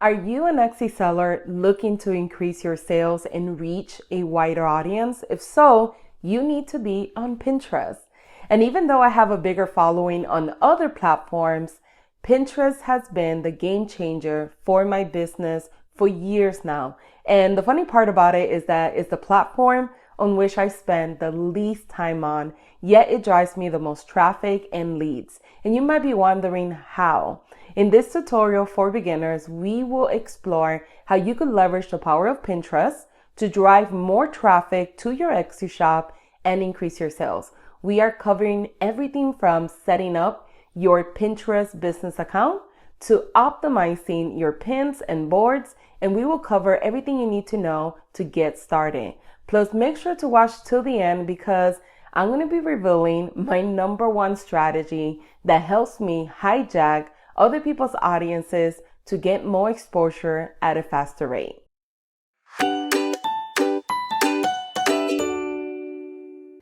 Are you an Etsy seller looking to increase your sales and reach a wider audience? If so, you need to be on Pinterest. And even though I have a bigger following on other platforms, Pinterest has been the game changer for my business for years now. And the funny part about it is that it's the platform on which I spend the least time on, yet it drives me the most traffic and leads. And you might be wondering how. In this tutorial for beginners, we will explore how you could leverage the power of Pinterest to drive more traffic to your Etsy shop and increase your sales. We are covering everything from setting up your Pinterest business account to optimizing your pins and boards, and we will cover everything you need to know to get started. Plus, make sure to watch till the end because I'm going to be revealing my number one strategy that helps me hijack other people's audiences to get more exposure at a faster rate.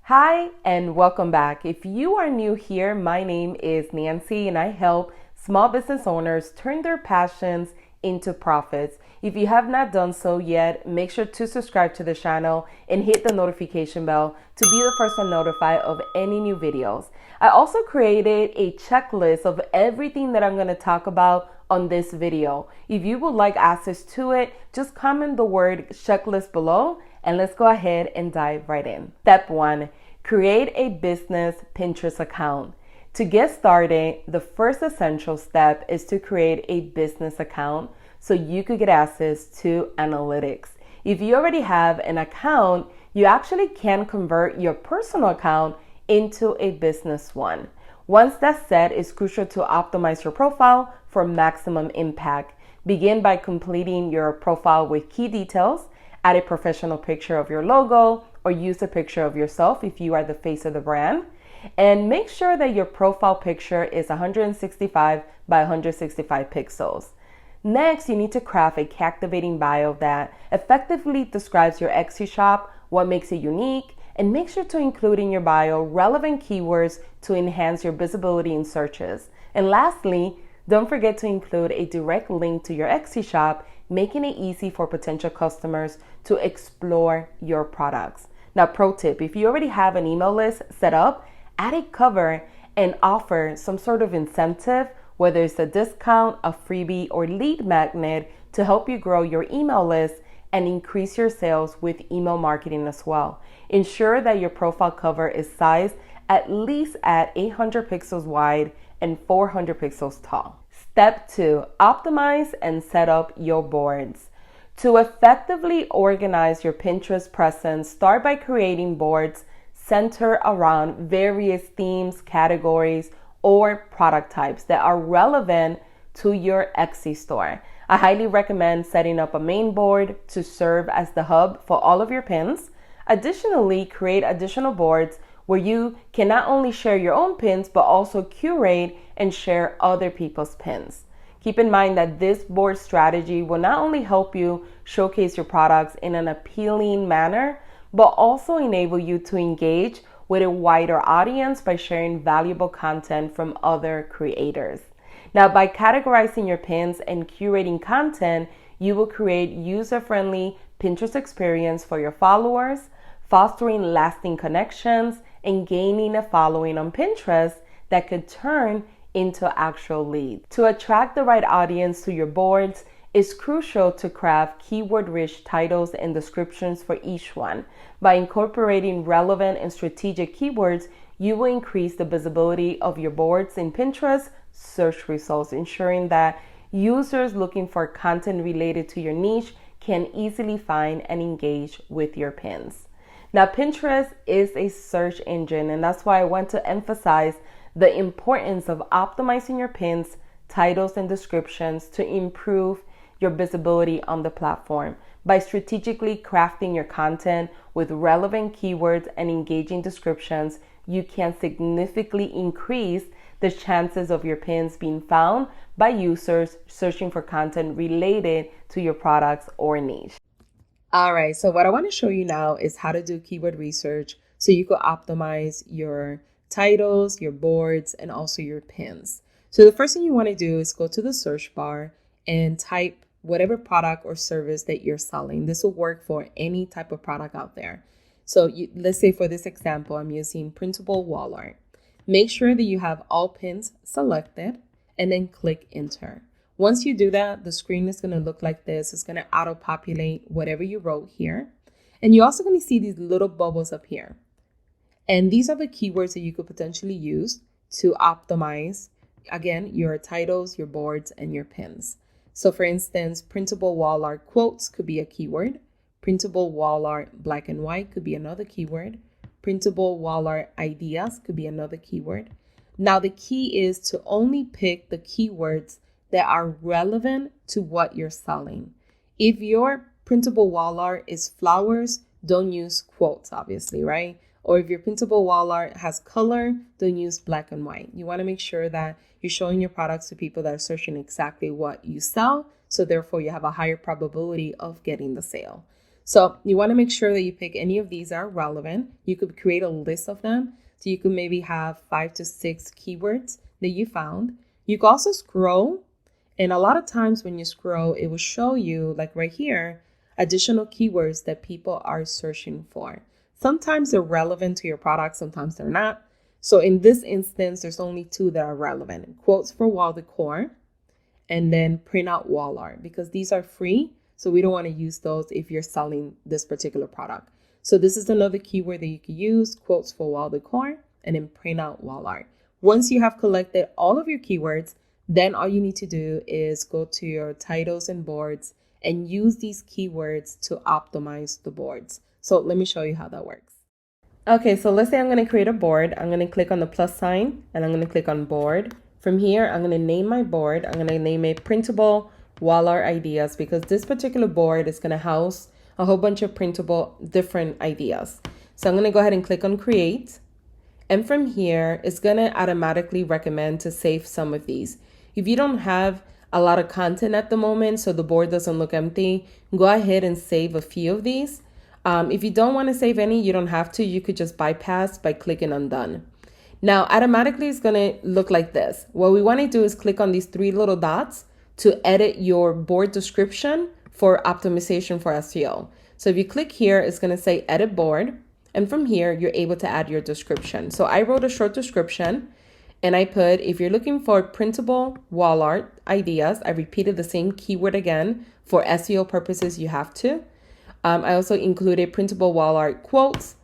Hi, and welcome back. If you are new here, my name is Nancy and I help small business owners turn their passions into profits. If you have not done so yet, make sure to subscribe to the channel and hit the notification bell to be the first one notified of any new videos. I also created a checklist of everything that I'm going to talk about on this video. If you would like access to it, just comment the word checklist below and let's go ahead and dive right in. Step 1, create a business Pinterest account. To get started, the first essential step is to create a business account so you could get access to analytics. If you already have an account, you actually can convert your personal account into a business one. Once that's set, it's crucial to optimize your profile for maximum impact. Begin by completing your profile with key details. Add a professional picture of your logo or use a picture of yourself if you are the face of the brand. And make sure that your profile picture is 165 by 165 pixels. Next, you need to craft a captivating bio that effectively describes your Etsy shop, what makes it unique, and make sure to include in your bio relevant keywords to enhance your visibility in searches. And lastly, don't forget to include a direct link to your Etsy shop, making it easy for potential customers to explore your products. Now, pro tip, if you already have an email list set up, add a cover and offer some sort of incentive, whether it's a discount, a freebie, or lead magnet to help you grow your email list and increase your sales with email marketing as well. Ensure that your profile cover is sized at least at 800 pixels wide and 400 pixels tall. Step 2, optimize and set up your boards. To effectively organize your Pinterest presence, start by creating boards center around various themes, categories, or product types that are relevant to your Etsy store. I highly recommend setting up a main board to serve as the hub for all of your pins. Additionally, create additional boards where you can not only share your own pins, but also curate and share other people's pins. Keep in mind that this board strategy will not only help you showcase your products in an appealing manner, but also enable you to engage with a wider audience by sharing valuable content from other creators. Now, by categorizing your pins and curating content, you will create user-friendly Pinterest experience for your followers, fostering lasting connections and gaining a following on Pinterest that could turn into actual leads. To attract the right audience to your boards, it's crucial to craft keyword-rich titles and descriptions for each one. By incorporating relevant and strategic keywords, you will increase the visibility of your boards in Pinterest search results, ensuring that users looking for content related to your niche can easily find and engage with your pins. Now, Pinterest is a search engine, and that's why I want to emphasize the importance of optimizing your pins, titles, and descriptions to improve your visibility on the platform. By strategically crafting your content with relevant keywords and engaging descriptions, you can significantly increase the chances of your pins being found by users searching for content related to your products or niche. All right, so what I want to show you now is how to do keyword research so you could optimize your titles, your boards, and also your pins. So the first thing you want to do is go to the search bar and type whatever product or service that you're selling. This will work for any type of product out there. So let's say for this example, I'm using printable wall art. Make sure that you have all pins selected and then click enter. Once you do that, the screen is going to look like this. It's going to auto-populate whatever you wrote here. And you're also going to see these little bubbles up here. And these are the keywords that you could potentially use to optimize, again, your titles, your boards, and your pins. So for instance, printable wall art quotes could be a keyword. Printable wall art black and white could be another keyword. Printable wall art ideas could be another keyword. Now the key is to only pick the keywords that are relevant to what you're selling. If your printable wall art is flowers, don't use quotes, obviously, right? Or if your printable wall art has color, don't use black and white. You want to make sure that you're showing your products to people that are searching exactly what you sell. So therefore, you have a higher probability of getting the sale. So you want to make sure that you pick any of these that are relevant. You could create a list of them. So you could maybe have 5 to 6 keywords that you found. You can also scroll. And a lot of times when you scroll, it will show you, like right here, additional keywords that people are searching for. Sometimes they're relevant to your product, sometimes they're not. So in this instance, there's only 2 that are relevant. Quotes for wall decor and then print out wall art, because these are free. So we don't want to use those if you're selling this particular product. So this is another keyword that you can use, quotes for wall decor and then print out wall art. Once you have collected all of your keywords, then all you need to do is go to your titles and boards and use these keywords to optimize the boards. So let me show you how that works. Okay, so let's say I'm going to create a board. I'm going to click on the plus sign and I'm going to click on board. From here, I'm going to name my board. I'm going to name it printable wall art ideas, because this particular board is going to house a whole bunch of printable different ideas. So I'm going to go ahead and click on create. And from here, it's going to automatically recommend to save some of these. If you don't have a lot of content at the moment, so the board doesn't look empty, go ahead and save a few of these. If you don't want to save any, you don't have to. You could just bypass by clicking on done. Now, automatically, it's going to look like this. What we want to do is click on these 3 little dots to edit your board description for optimization for SEO. So if you click here, it's going to say edit board. And from here, you're able to add your description. So I wrote a short description and I put, if you're looking for printable wall art ideas, I repeated the same keyword again. For SEO purposes, you have to. I also included printable wall art quotes.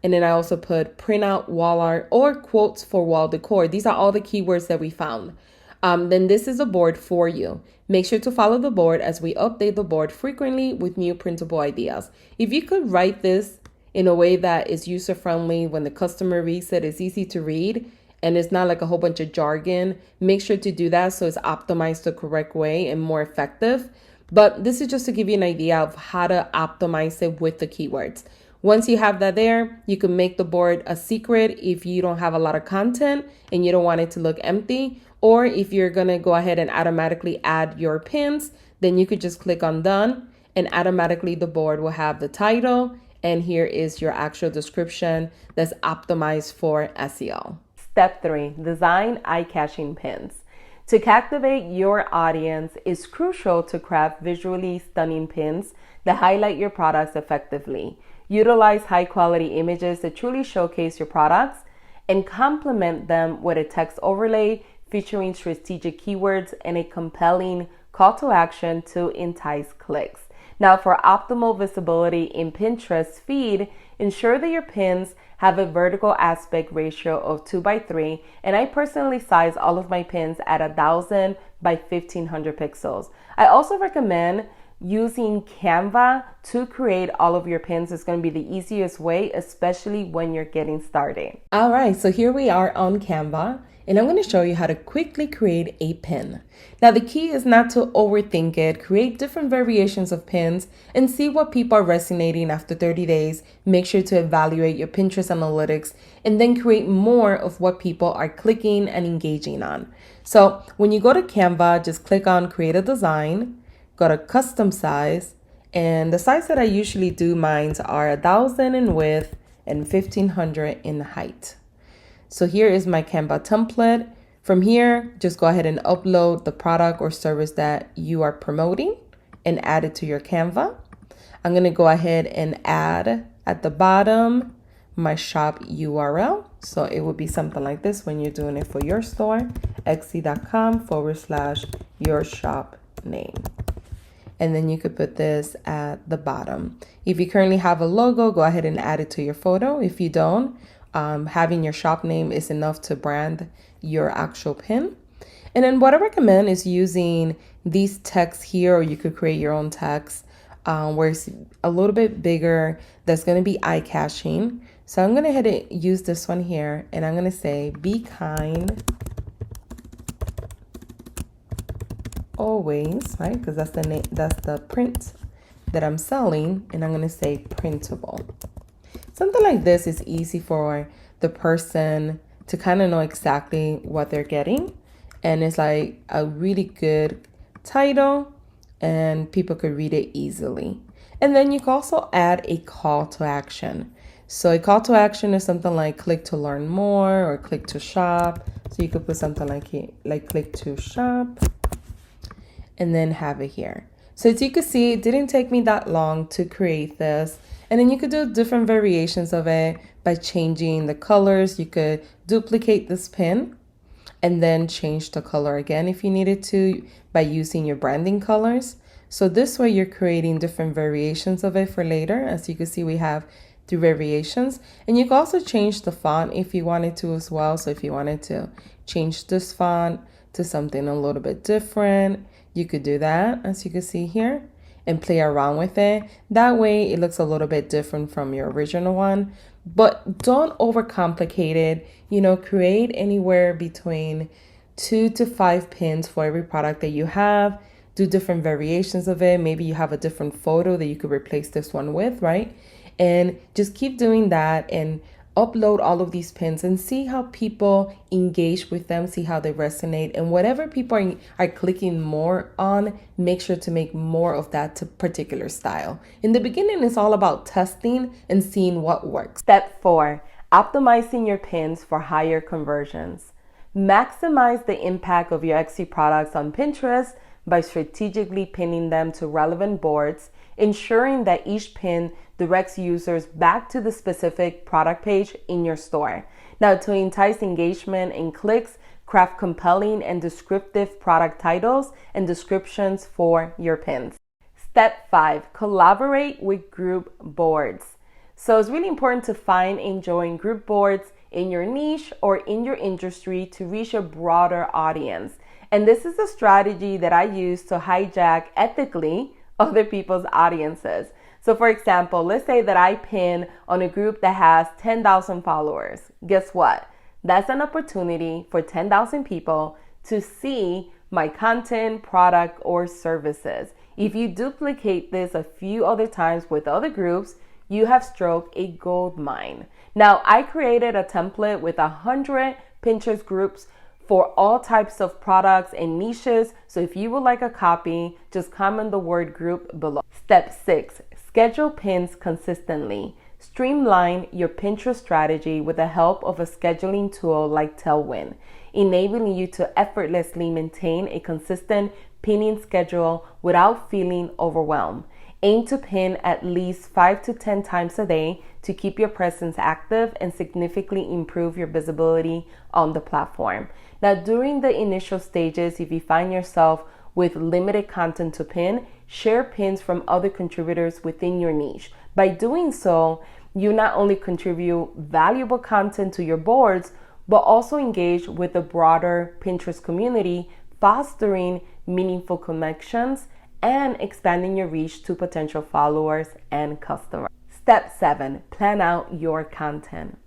And then I also put print out wall art or quotes for wall decor. These are all the keywords that we found. Then this is a board for you. Make sure to follow the board as we update the board frequently with new printable ideas. If you could write this in a way that is user-friendly, when the customer reads it, it's easy to read, and it's not like a whole bunch of jargon, make sure to do that so it's optimized the correct way and more effective. But this is just to give you an idea of how to optimize it with the keywords. Once you have that there, you can make the board a secret if you don't have a lot of content and you don't want it to look empty. Or if you're going to go ahead and automatically add your pins, then you could just click on done and automatically the board will have the title. And here is your actual description that's optimized for SEO. Step 3, design eye-catching pins. To captivate your audience, it's crucial to craft visually stunning pins that highlight your products effectively. Utilize high-quality images that truly showcase your products and complement them with a text overlay featuring strategic keywords and a compelling call to action to entice clicks. Now, for optimal visibility in Pinterest feed, ensure that your pins have a vertical aspect ratio of 2:3, and I personally size all of my pins at 1000 by 1500 pixels. I also recommend using Canva to create all of your pins. Is going to be the easiest way, especially when you're getting started. All right, so here we are on Canva, and I'm going to show you how to quickly create a pin. Now, the key is not to overthink it. Create different variations of pins and see what people are resonating after 30 days. Make sure to evaluate your Pinterest analytics and then create more of what people are clicking and engaging on. So when you go to Canva, just click on create a design, go to custom size, and the size that I usually do mine are 1000 in width and 1500 in height. So here is my Canva template. From here, just go ahead and upload the product or service that you are promoting and add it to your Canva. I'm going to go ahead and add at the bottom my shop URL. So it would be something like this when you're doing it for your store, etsy.com/your shop name. And then you could put this at the bottom. If you currently have a logo, go ahead and add it to your photo. If you don't, having your shop name is enough to brand your actual pin. And then what I recommend is using these texts here, or you could create your own text where it's a little bit bigger, that's going to be eye-catching. So I'm going to head and use this one here, and I'm going to say, be kind always, right? Because that's the name, that's the print that I'm selling, and I'm going to say printable. Something like this is easy for the person to kind of know exactly what they're getting, and it's like a really good title, and people could read it easily. And then you can also add a call to action. So a call to action is something like click to learn more or click to shop. So you could put something like click to shop and then have it here. So as you can see, it didn't take me that long to create this. And then you could do different variations of it by changing the colors. You could duplicate this pin and then change the color again if you needed to by using your branding colors. So this way you're creating different variations of it for later. As you can see, we have 3 variations, and you can also change the font if you wanted to as well. So if you wanted to change this font to something a little bit different, you could do that, as you can see here, and play around with it. That way it looks a little bit different from your original one, but don't overcomplicate it. You know, create anywhere between 2 to 5 pins for every product that you have. Do different variations of it. Maybe you have a different photo that you could replace this one with, right? And just keep doing that and upload all of these pins and see how people engage with them, see how they resonate, and whatever people are clicking more on, make sure to make more of that to particular style. In the beginning, it's all about testing and seeing what works. Step 4, optimizing your pins for higher conversions. Maximize the impact of your Etsy products on Pinterest by strategically pinning them to relevant boards, ensuring that each pin directs users back to the specific product page in your store. Now, to entice engagement and clicks, craft compelling and descriptive product titles and descriptions for your pins. Step 5, collaborate with group boards. So it's really important to find and join group boards in your niche or in your industry to reach a broader audience. And this is a strategy that I use to hijack ethically other people's audiences. So for example, let's say that I pin on a group that has 10,000 followers. Guess what? That's an opportunity for 10,000 people to see my content, product, or services. If you duplicate this a few other times with other groups, you have struck a gold mine. Now, I created a template with 100 Pinterest groups for all types of products and niches. So if you would like a copy, just comment the word group below. Step 6, schedule pins consistently. Streamline your Pinterest strategy with the help of a scheduling tool like Tailwind, enabling you to effortlessly maintain a consistent pinning schedule without feeling overwhelmed. Aim to pin at least 5 to 10 times a day to keep your presence active and significantly improve your visibility on the platform. Now, during the initial stages, if you find yourself with limited content to pin, share pins from other contributors within your niche. By doing so, you not only contribute valuable content to your boards, but also engage with the broader Pinterest community, fostering meaningful connections and expanding your reach to potential followers and customers. Step 7, plan out your content.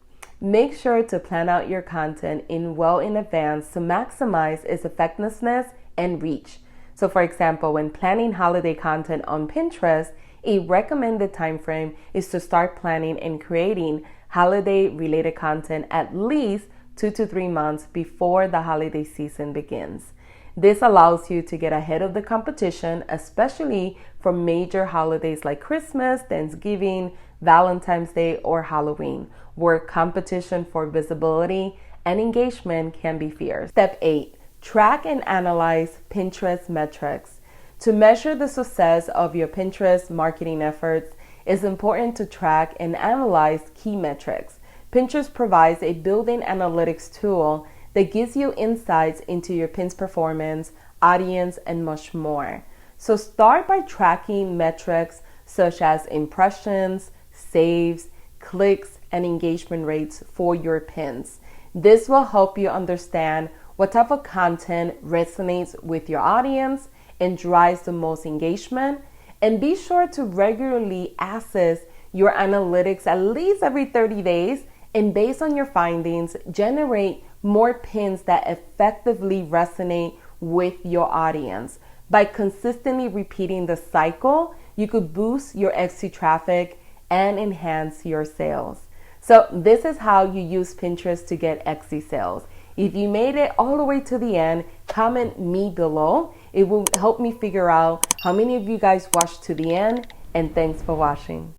Make sure to plan out your content well in advance to maximize its effectiveness and reach. So for example, when planning holiday content on Pinterest, a recommended time frame is to start planning and creating holiday related content at least 2 to 3 months before the holiday season begins. This allows you to get ahead of the competition, especially for major holidays like Christmas, Thanksgiving, Valentine's Day, or Halloween, where competition for visibility and engagement can be fierce. Step 8, track and analyze Pinterest metrics. To measure the success of your Pinterest marketing efforts, it's important to track and analyze key metrics. Pinterest provides a built-in analytics tool that gives you insights into your pin's performance, audience, and much more. So start by tracking metrics such as impressions, saves, clicks, and engagement rates for your pins. This will help you understand what type of content resonates with your audience and drives the most engagement. And be sure to regularly assess your analytics at least every 30 days, and based on your findings, generate more pins that effectively resonate with your audience. By consistently repeating the cycle, you could boost your Etsy traffic and enhance your sales. So this is how you use Pinterest to get Etsy sales. If you made it all the way to the end, comment me below. It will help me figure out how many of you guys watched to the end, and thanks for watching.